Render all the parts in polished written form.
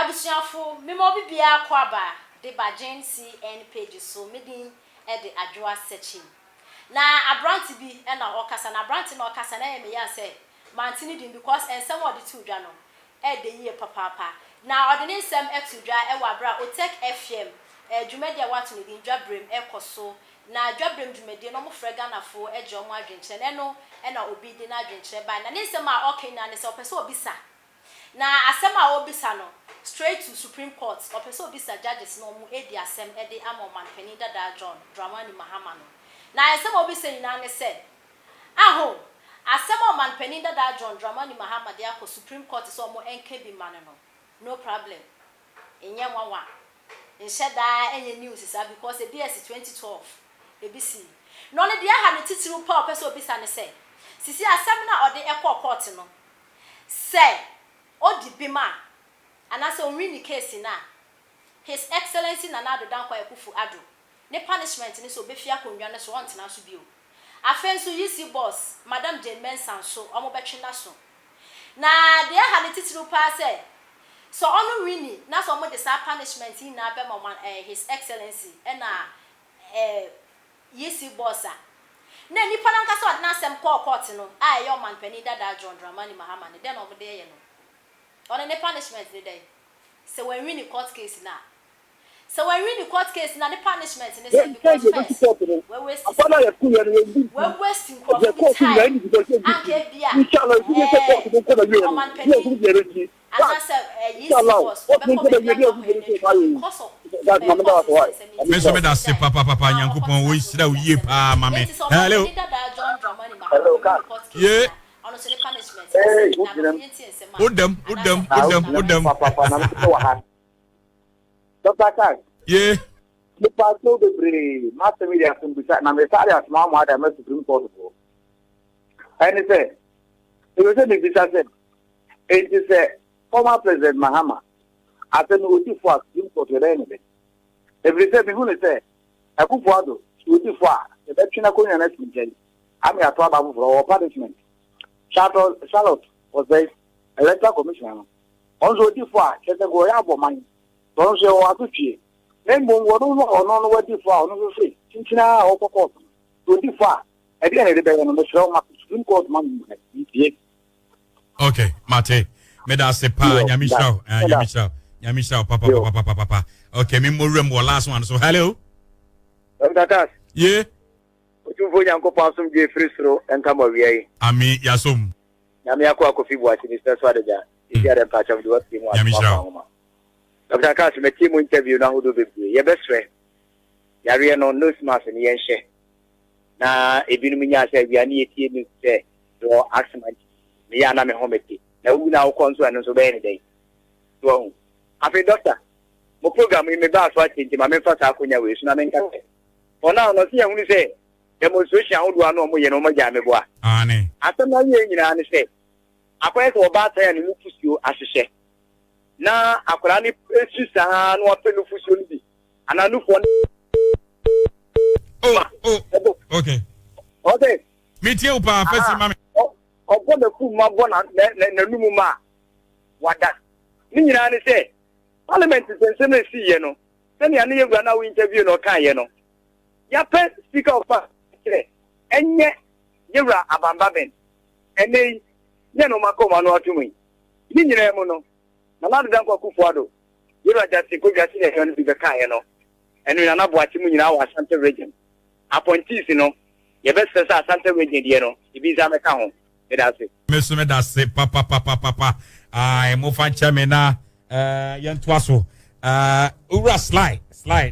abusuafo me mo bibia kwaba de bagen CN page so me din e de adwoa searching na abranti bi e na okasa na abranti na okasa na ye me ya say mantini din because ensem odi tu dwa no e de yie papa na odi ni nsem e tu dwa e wa bra otek FM dwumede watu ni din dwabrem e koso na dwabrem dwumede no mo frega na fo e je omo adwenche ne no e na obi di na adwenche ba na nsem a okay na ne se opese obisa na asem a obisa no straight to Supreme Court opese obisa judges no mu edi asem e de amoman pani dada John Dramani Mahama no na asem obisa nyina ne se aho asem oman pani dada John Dramani Mahama de akọ Supreme Court so mo enke bi man no problem enye nwanwa insheda enye news is because e BS 2012 ABC no ne dia ha ne titiru pa opese obisa ne se sisi asem na ode ekọ court no say odi bima anase onwini case na His Excellency Nana Addo Dankwa Akufo-Addo ne punishment ni so befia konwa ne so ontena so bio afenso yisi boss Madam Jane Mensah so omo betwena so na de ha ne titiru pa say so onu wini na so omo de sa punishment na be mama His Excellency na yisi boss na nipa na nkasa odna sem court no ayo man pani dada John Dramani Mahama ne den omo de ye no on the punishment today. So when we in court case now. So when we in court case now the punishment in the same because we're wasting time. Hey, Udem. Dr. Kak. Yeah. The part of the master media from beside Namesari as Mama and Supreme Court. And he said, it was a said, it is a former President Mahama. I said, no, for Supreme Court with anything. Every time who said, I could follow, you for the Bachelor Korean Estimate. I'm a problem for punishment. Charlotte was the electoral commissioner. Also, before, just a go out of mine. Don't say, oh, I could see. Then, one or no, what before, no, say, Cincinnati or Pocos. 24. Again, the better on the show, Supreme Court money. Okay, Mate. Meda se pa, Yamisha, Papa. Okay, me more last one. So, hello. Yeah. You vote Uncle Passum J. Frisro and come over here. Ami Yasum. Yamiako Coffee watching is that's what they are. If you had a patch of the work team, Dr. Cass, my team interview now who do be your best friend. Yarian on no smash and Yanshe. Now, if you mean I say we are near team, say, your accident, me and I'm a homety. Now, we now concern us obey any day. So, after doctor, my program in the bath watching my memphis Akunya wish, and I'm for now, not see only say. Demonstration how do I know more no majame boa. Ane. After na ye nyina ne say. Akwa so ba ta ya ne fusuo ahehye. Na akwa ne esu saa no apelu fusuo ni bi. Ana no fo. Oh. Okay. Okay. Me tie u pa fesi mama. Obo na ku ma bo na numu ma. Wada. Ni nyina ne say. Parliament sense na si ye no. Se ne ane ye gua na we interview no kan ye no. Ya pe speaker of enye yewra abamba ben ene ye no makoma no atumi ni nyina mu no na Addo Dankwa Akufo-Addo yewra just ko just ne he no be kan ye no enu na naboachi mu nyina wa Asante region appointees no ye be sesa Asante region de no ibi za meka ho me da se me da se papa ai mo fa chame na yentoa so ura slide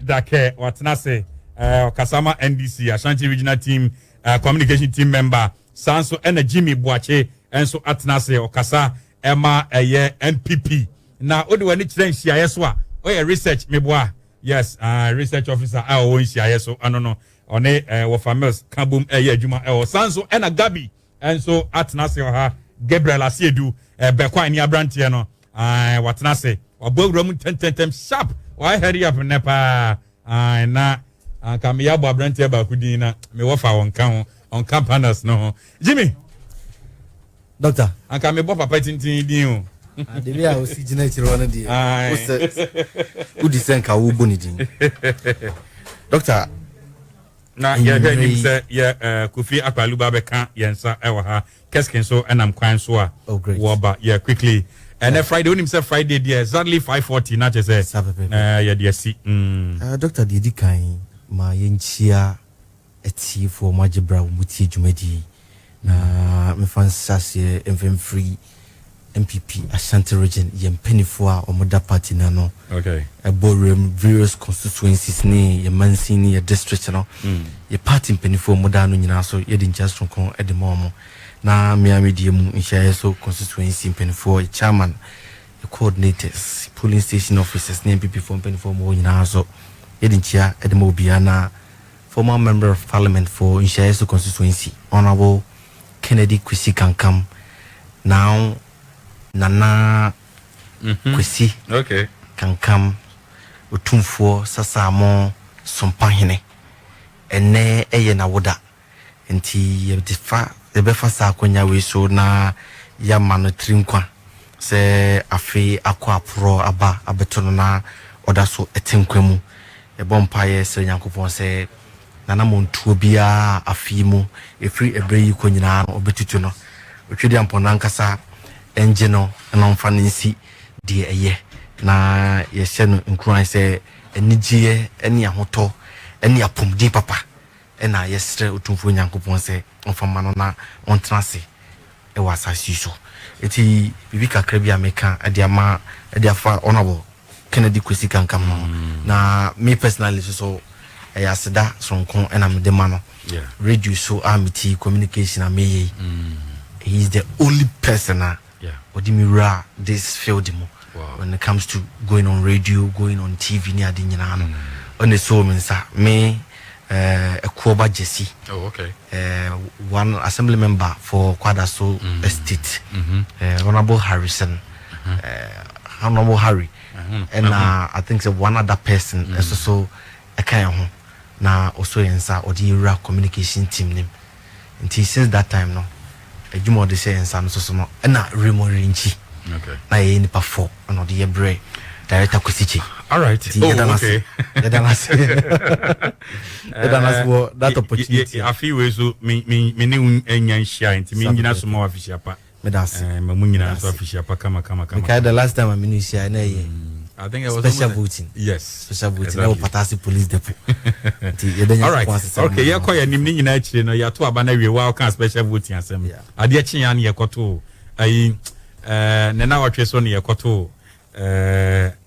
da ke watna se Kasama NDC Ashanti Regional Team Communication Team Member Sanso and Jimmy Boache and so Atnase Okasa Emma NPP. Now Odu any change CISwa or research meboa. Yes, research officer I own CISO I don't know on a famous Kabum Juma or Sanso and a Gabi and so Atnase or her Gabriel Asiedu Bekwa ni Abrantiano Watnase or Bogram 10 sharp why hurry up nepa na Come here, Brent Bakudina, me wafa on campaigners no. Jimmy, Doctor, and come about a patent in you. The way I was sitting next to one of the who descend who bonidin. Doctor. Na ya hwɛ nim sɛ yɛ Kofi Akwaluba bɛka yɛn nsa ɛwɔ ha keskin so ɛnam kwan so a wɔba yɛ quickly and Friday onim sɛ Friday deɛ exactly 5:40 na kyɛ sɛ yɛ deɛ si Doctor Didi kan ma yɛnkyia eti for majibra muti dwumadi na me fansase free MPP Ashanti region yempenifo a omoda party na no okay borum various constituencies ni ye mansi ni ye district no ye party mpenifo omoda no nyina so ye di nkyasron kon e de momo na miami die mu nhia so constituency mpenifo chairman the coordinators polling station officers ni MPP for mpenifo mo nyina so ye di nkyia e de mo bia na former member of parliament for nhia so constituency honorable Kennedy Kwesi Kankam now Nana Kwesi okay Kankam Otumfo Sasamo Sompahene ene eye na woda nti ye defa ye befa sa akonya we so na ya mano trinkwa se afi akwa apro aba abeto no na oda so etenkwa mu e bompa ye se Nyankopon se nana montuo bia afi mu efri ebreyi ko nyina no obetutu no otwedi ampona nkasa engine no na mfa nsi de eye na ye hye no nkran se enigye ene ahoto ene apomdi papa ena yesre otumfo Nyankopon se mfama no na ontrase e wasasi so eti bibi kakra bia meka ade ama ade afa honorable Kennedy Kwesi Kankam no na me personally so ayaseda sonkon ena me de ma no radio so amity communication ameye he is the only person odimira this field mo when it comes to going on radio, going on TV ni adi nyina no on the so mensa me Ekoba Jesse okay one assembly member for Kwadaso estate honorable Harrison honorable Harry and I think so one other person so a kind of na also yensa odira communication team nim until since that time no adwuma de say yensa no so no na remorinchi okay na ye nipa 4 and odi yebre director Kwesichi all right okay that's that opportunity I feel we so me ne enya nhia nti me nyina so ma official pa me das me mu nyina so official pa kama because the last time I mean you na ye I think it was special voting. Yes. Special voting. Exactly. No Patasi police depot. All right. Okay. Yeah. Quite a nimni in actually. No. You to abana we wow can special voting assembly. Adi chinya ni yakoto. Nena watcheso ni yakoto.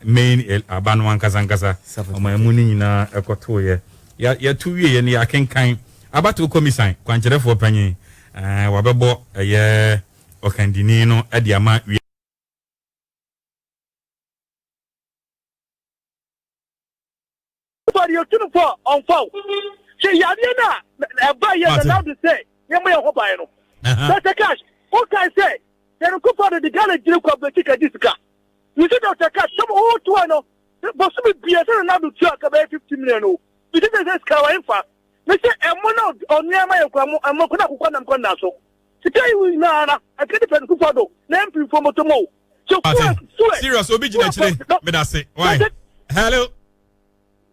Main abana wankazangaza. Omamuni na yakoto ye. Ya 2 years ni akenkan. Abatu komisan. Kwanchere for panyi. Wabebo ye okandini no adi ama. You're too far on foul. Say, Yadina, buy you allowed to say, you may hope I know. That's a cash. What can I say? Then go for the gallery of the ticket. This car. You said, Dr. Cash, some old to know. But some be a certain number to about 50 million. You didn't say, Scawainfa. They say, I'm one on near my I'm not going to come so. To tell you, Nana, I can't depend on name from Motomo. So, serious, obedience, but I say, why? Hello.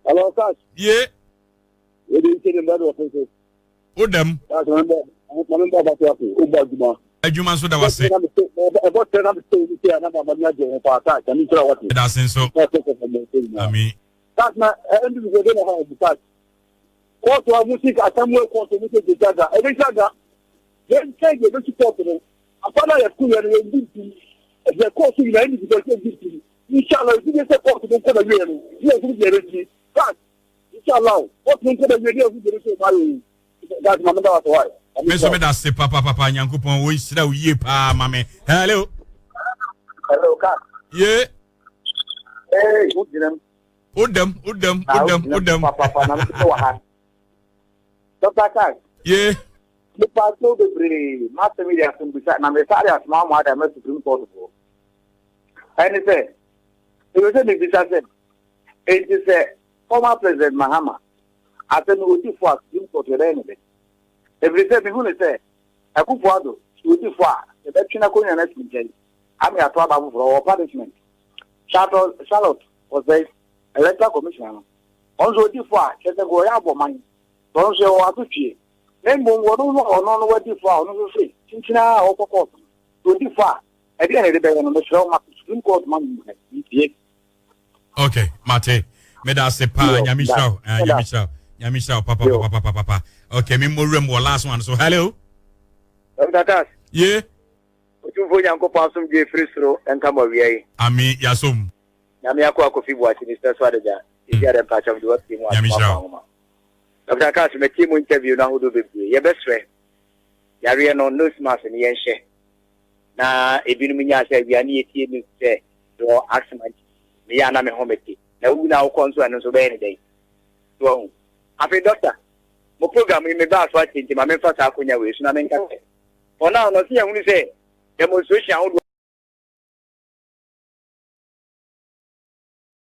Hello, Cash. Yeah. You didn't see the matter of it. Udem. I remember about Ubajuma. Ajuma so that was it. About 10 of the state here, and I'm not going to attack. I need to know what that's in so. I mean, that's my end of the day. How to start. What to have music at some way, what to music the Jaga. Every Jaga, then change the support to them. Upon I have school and the course in the end of the inshallah, if you support to the real, you are going to get inshallah, what you can do that's my number why. Mr. Medase, Papa, Yankupon, we should have ye pa, mammy. Hello. Hello, Cat. Yeah. Hey, Udem. Papa, Dr. Cat. Yeah. The part of the master media from beside Namesari as Mamma, I met Supreme Court. And he said, it was a big said, it is a former President Mahama. I said, no, it's for Supreme Court or anything. Every time who say, I could follow, you far, the Bechina Korean estimate. I'm at Twaba for punishment. Charlotte was the electoral commissioner. Also, differ, just a go out of mine. Don't say what to see. Then, what don't know or know what differ, no say. Cincinna or Pocos. To differ. Again, the better on the show, Supreme Court money. Okay, Mate. Meda se pa Nyamisha, papa. Okay, me more last one. So hello. Dr. Yeah. You for Yanko Passum J. Frisro and come away. Ami Yasum. Yamiako Coffee watching is that's what it is. If you had a patch of the work team, Nyamisha. Dr. Cass, my team interview now who do be your best friend. Yari no nose mass and Yenshe. Na Ebinuminia said, we are near team say, to accent. Me and I'm a homety. Now we now console and so any day. So, happy doctor. My program in the bath watching my members are going away. So I'm in. For now, not see, I only say demonstration.